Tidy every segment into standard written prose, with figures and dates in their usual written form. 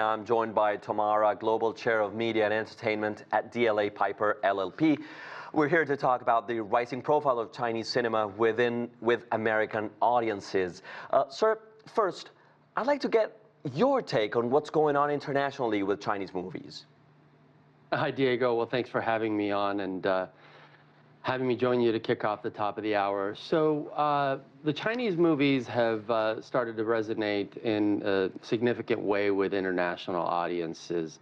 Now I'm joined by Tom Ara, Global Chair of Media and Entertainment at DLA Piper LLP. We're here to talk about the rising profile of Chinese cinema with American audiences. Sir, first, I'd like to get your take on what's going on internationally with Chinese movies. Hi, Diego. Well, thanks for having me on and having me join you to kick off the top of the hour. So the Chinese movies have started to resonate in a significant way with international audiences.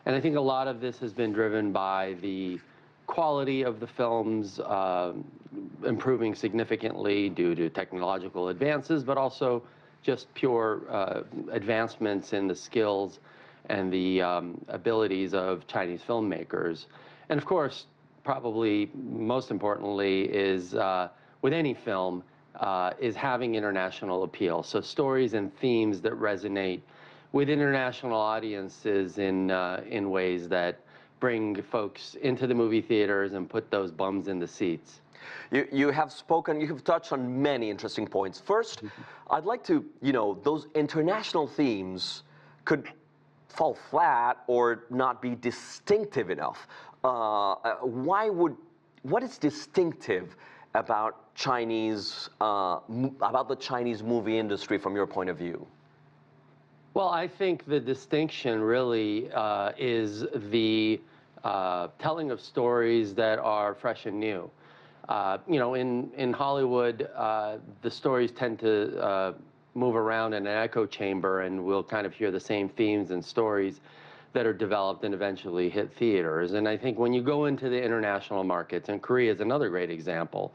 And I think a lot of this has been driven by the quality of the films improving significantly due to technological advances, but also just pure advancements in the skills and the abilities of Chinese filmmakers. And of course, probably most importantly is, with any film, is having international appeal. So stories and themes that resonate with international audiences in ways that bring folks into the movie theaters and put those bums in the seats. You have touched on many interesting points. First, I'd like to, those international themes could fall flat or not be distinctive enough. What is distinctive about about the Chinese movie industry from your point of view? Well, I think the distinction really is the telling of stories that are fresh and new. In Hollywood, the stories tend to move around in an echo chamber, and we'll kind of hear the same themes and stories that are developed and eventually hit theaters. And I think when you go into the international markets, and Korea is another great example,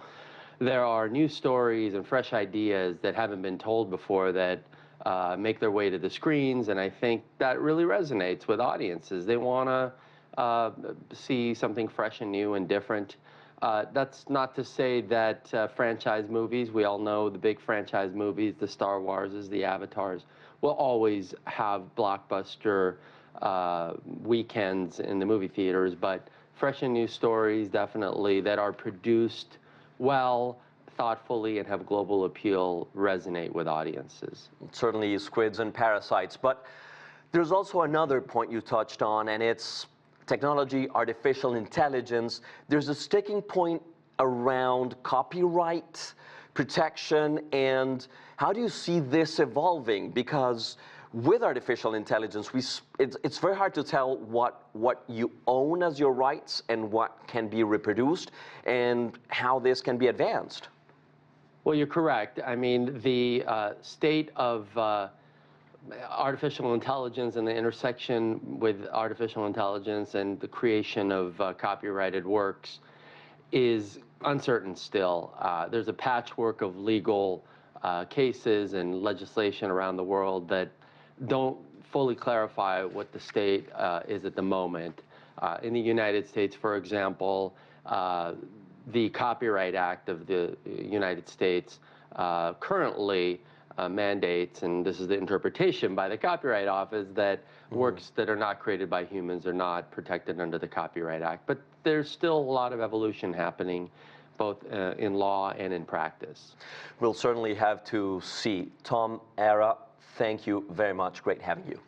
there are new stories and fresh ideas that haven't been told before that make their way to the screens, and I think that really resonates with audiences. They want to see something fresh and new and different. That's not to say that franchise movies, we all know the big franchise movies, the Star Warses, the Avatars, will always have blockbuster weekends in the movie theaters, but fresh and new stories definitely that are produced well, thoughtfully, and have global appeal resonate with audiences. Certainly Squids and Parasites, but there's also another point you touched on, and it's technology, artificial intelligence. There's a sticking point around copyright protection, and how do you see this evolving? Because with artificial intelligence, it's very hard to tell what you own as your rights and what can be reproduced, and how this can be advanced. Well, you're correct. I mean, the state of artificial intelligence and the intersection with artificial intelligence and the creation of copyrighted works is uncertain still. There's a patchwork of legal cases and legislation around the world that don't fully clarify what the state is at the moment. In the United States, for example, the Copyright Act of the United States currently mandates, and this is the interpretation by the Copyright Office, that works that are not created by humans are not protected under the Copyright Act. But there's still a lot of evolution happening, both in law and in practice. We'll certainly have to see. Tom Ara, thank you very much. Great having you.